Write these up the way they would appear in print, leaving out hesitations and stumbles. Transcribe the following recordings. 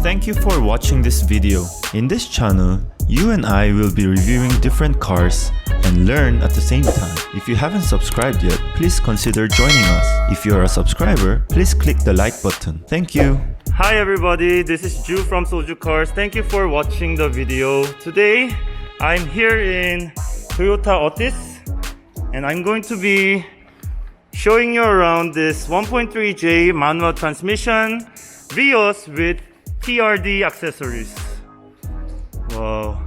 Thank you for watching this video. In this channel, you and I will be reviewing different cars and learn at the same time. If you haven't subscribed yet, please consider joining us. If you are a subscriber, please click the like button. Thank you. Hi everybody, this is Ju from SoJooCars. Thank you for watching the video. Today, I'm here in Toyota Otis and I'm going to be showing you around this 1.3J manual transmission VIOS with TRD accessories. Wow.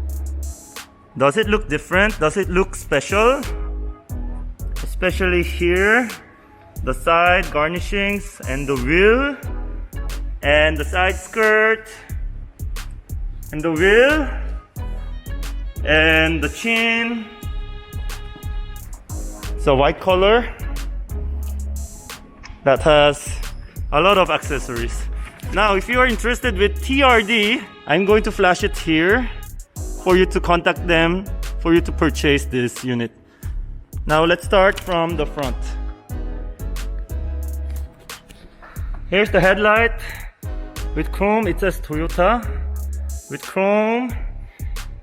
Does it look different? Does it look special? Especially here, the side garnishings and the wheel and the side skirt and the wheel and the chin. It's a white color that has a lot of accessories. Now, if you are interested with TRD, I'm going to flash it here for you to contact them, for you to purchase this unit. Now, let's start from the front. Here's the headlight with chrome. It says Toyota with chrome.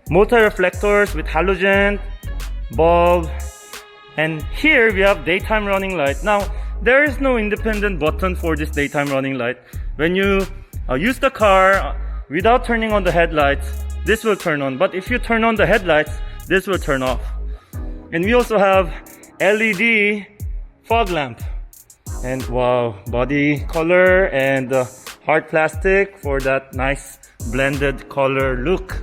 Motor reflectors with halogen bulb. And here we have daytime running light. Now, there is no independent button for this daytime running light. When you use the car without turning on the headlights, this will turn on. But if you turn on the headlights, this will turn off. And we also have LED fog lamp. And wow, body color and hard plastic for that nice blended color look.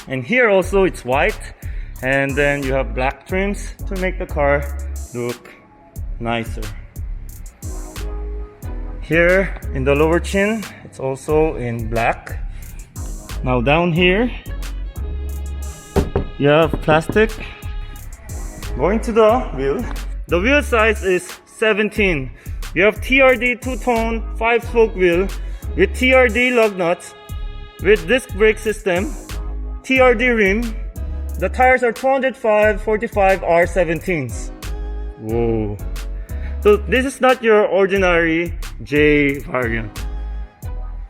And here also it's white. And then you have black trims to make the car look nicer. Here in the lower chin, it's also in black. Now down here, you have plastic. Going to the wheel. The wheel size is 17. You have TRD two-tone 5-spoke wheel with TRD lug nuts, with disc brake system, TRD rim. The tires are 205 45 R17s. Whoa. So this is not your ordinary J variant.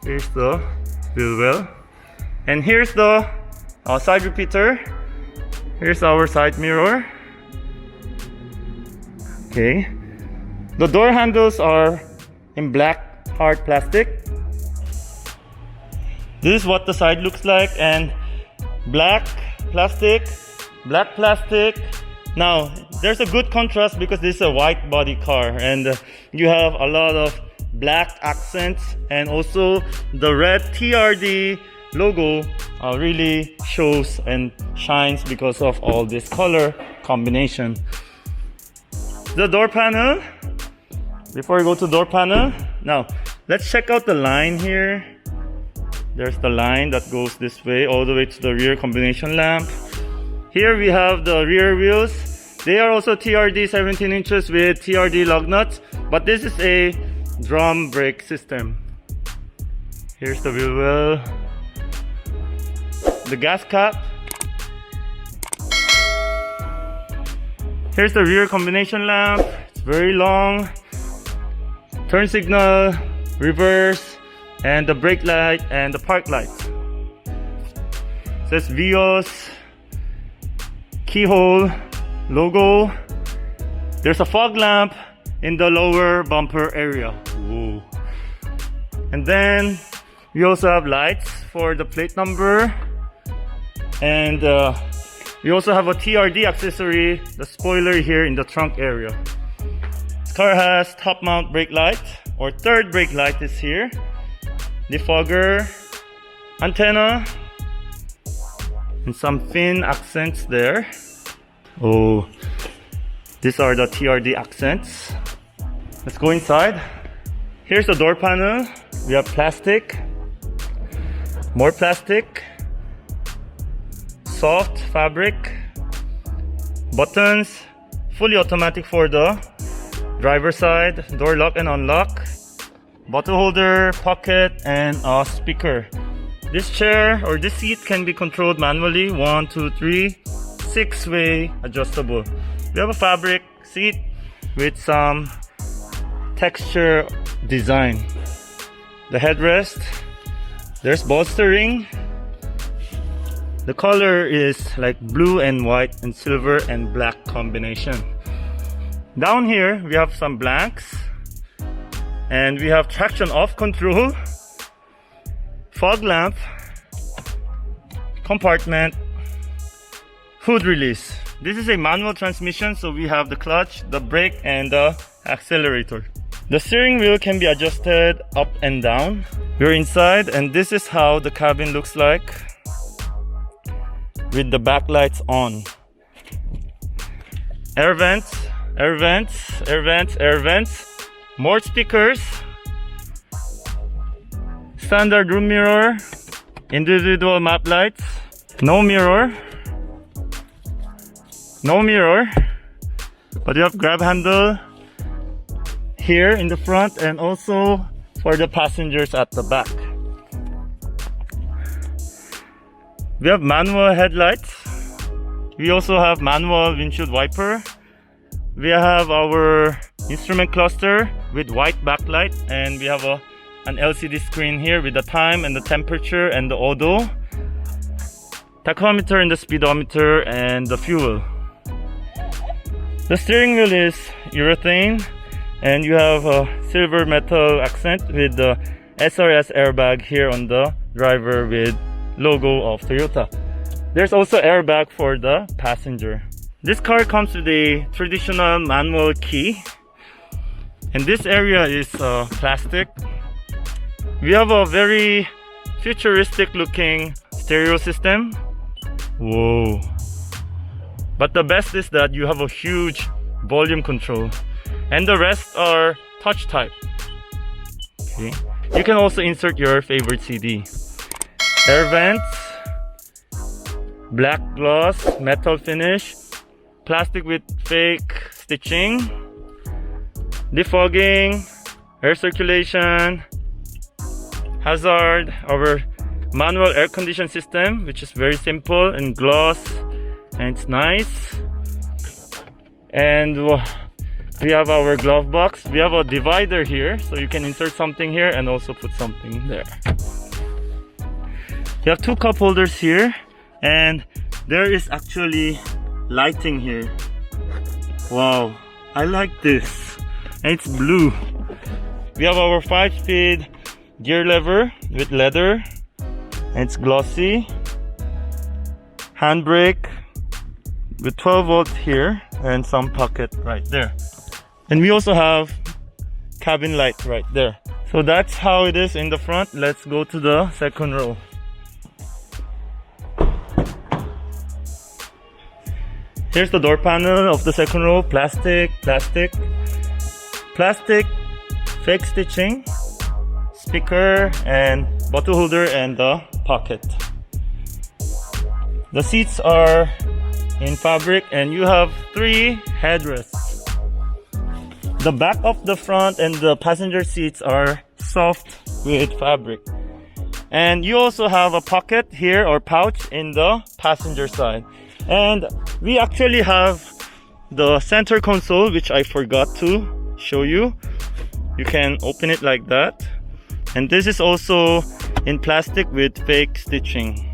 Here's the wheel well. And here's the side repeater. Here's our side mirror. Okay. The door handles are in black hard plastic. This is what the side looks like, and black plastic, black plastic. Now, there's a good contrast because this is a white body car and you have a lot of black accents, and also the red TRD logo really shows and shines because of all this color combination. The door panel. Before we go to door panel, now let's check out the line here. There's the line that goes this way all the way to the rear combination lamp. Here we have the rear wheels. They are also TRD 17 inches with TRD lug nuts, but this is a drum brake system. Here's the wheel well. The gas cap. Here's the rear combination lamp. It's very long. Turn signal, reverse, and the brake light and the park light. It says VIOS, keyhole, logo. There's a fog lamp in the lower bumper area. Whoa. And then we also have lights for the plate number. And we also have a TRD accessory, the spoiler here in the trunk area. This car has top mount brake light, or third brake light is here. Defogger, antenna, and some fin accents there. Oh, these are the TRD accents. Let's go inside. Here's the door panel. We have plastic, more plastic, soft fabric, buttons, fully automatic for the driver side, door lock and unlock, bottle holder, pocket, and a speaker. This chair or this seat can be controlled manually. 1, 2, 3, 6-way adjustable. We have a fabric seat with some texture design. The headrest There's bolstering. The color is like blue and white and silver and black combination. Down here we have some blanks, and we have traction off control, fog lamp, compartment, hood release. This is a manual transmission, so we have the clutch, the brake, and the accelerator. The steering wheel can be adjusted up and down. We're inside, and this is how the cabin looks like with the backlights on. Air vents, air vents, air vents, air vents. More speakers. Standard room mirror. Individual map lights. No mirror. No mirror. But you have grab handle here in the front, and also for the passengers at the back. We have manual headlights. We also have manual windshield wiper. We have our instrument cluster with white backlight, and we have an LCD screen here with the time and the temperature and the odo, tachometer and the speedometer, and the fuel. The steering wheel is urethane, and you have a silver metal accent with the SRS airbag here on the driver with logo of Toyota. There's also airbag for the passenger. This car comes with a traditional manual key, and this area is plastic. We have a very futuristic looking stereo system. Whoa. But the best is that you have a huge volume control, and the rest are touch type. Okay. You can also insert your favorite CD. Air vents, black gloss, metal finish, plastic with fake stitching, defogging, air circulation, hazard, our manual air condition system, which is very simple and gloss, and it's nice. And we have our glove box. We have a divider here, so you can insert something here and also put something there. You have two cup holders here, and there is actually lighting here. Wow, I like this. And it's blue. We have our 5-speed gear lever with leather, and it's glossy. Handbrake with 12 volts here and some pocket right there. And we also have cabin light right there. So that's how it is in the front. Let's go to the second row. Here's the door panel of the second row. Plastic, fake stitching, speaker, and bottle holder, and the pocket. The seats are in fabric, and you have 3 headrests. The back of the front and the passenger seats are soft with fabric. And you also have a pocket here, or pouch, in the passenger side. And we actually have the center console, which I forgot to show you. You can open it like that. And this is also in plastic with fake stitching.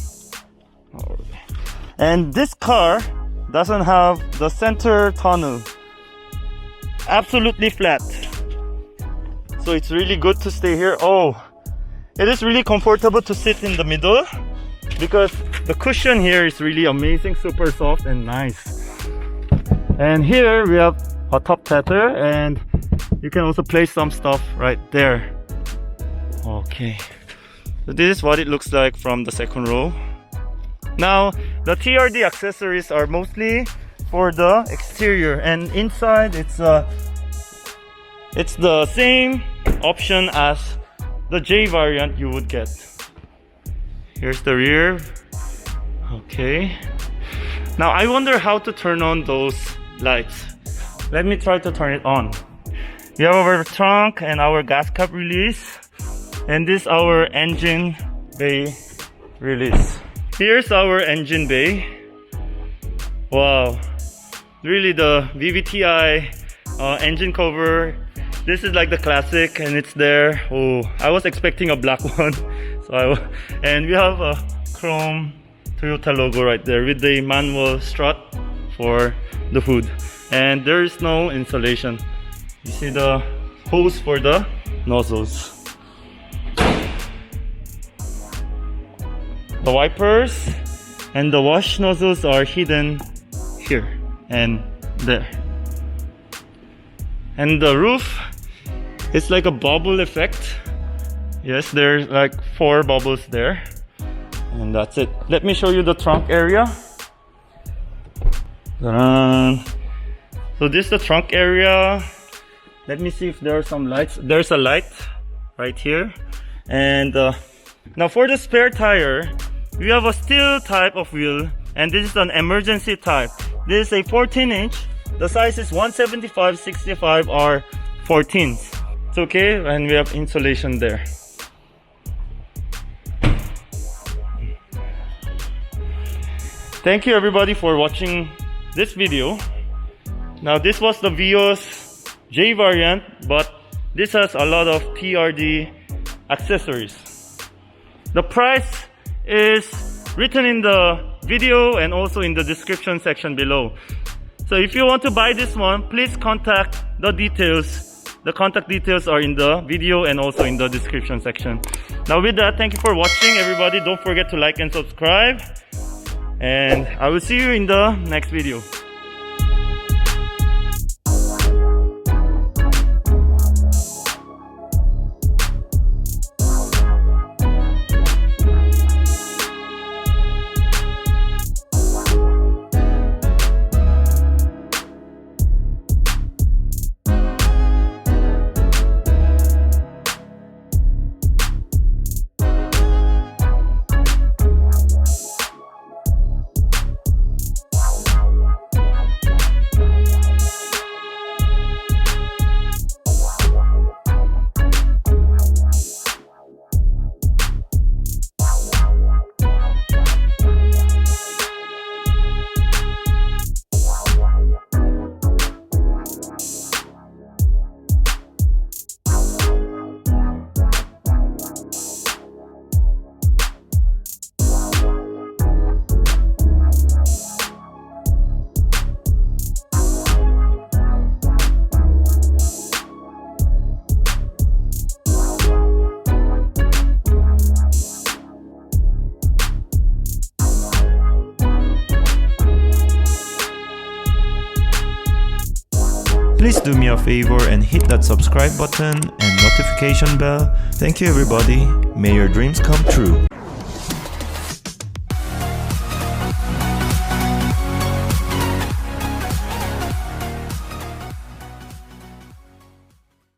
And this car doesn't have the center tunnel. Absolutely flat. So it's really good to stay here. Oh, it is really comfortable to sit in the middle, because the cushion here is really amazing, super soft and nice. And here we have a top tether, and you can also place some stuff right there. Okay, so this is what it looks like from the second row. Now, the TRD accessories are mostly for the exterior, and inside it's the same option as the J variant you would get. Here's the rear. Okay. Now I wonder how to turn on those lights. Let me try to turn it on. We have our trunk and our gas cap release, and this is our engine bay release. Here's our engine bay. Wow, really the VVTi engine cover This is like the classic, and it's there. Oh, I was expecting a black one. And we have a chrome Toyota logo right there with the manual strut for the hood. And there is no insulation. You see the hose for the nozzles. The wipers and the wash nozzles are hidden here and there. And the roof is like a bubble effect. Yes, there's like 4 bubbles there. And that's it. Let me show you the trunk area. Ta-da. So this is the trunk area. Let me see if there are some lights. There's a light right here. And now for the spare tire, we have a steel type of wheel, and this is an emergency type. This is a 14-inch. The size is 175/65 or 14s. It's okay, and we have insulation there. Thank you everybody for watching this video. Now this was the VIOS J variant, but this has a lot of TRD accessories. The price is written in the video and also in the description section below. So if you want to buy this one, please contact the details. The contact details are in the video and also in the description section. Now with that, thank you for watching everybody. Don't forget to like and subscribe. And I will see you in the next video. Please do me a favor and hit that subscribe button and notification bell. Thank you everybody. May your dreams come true.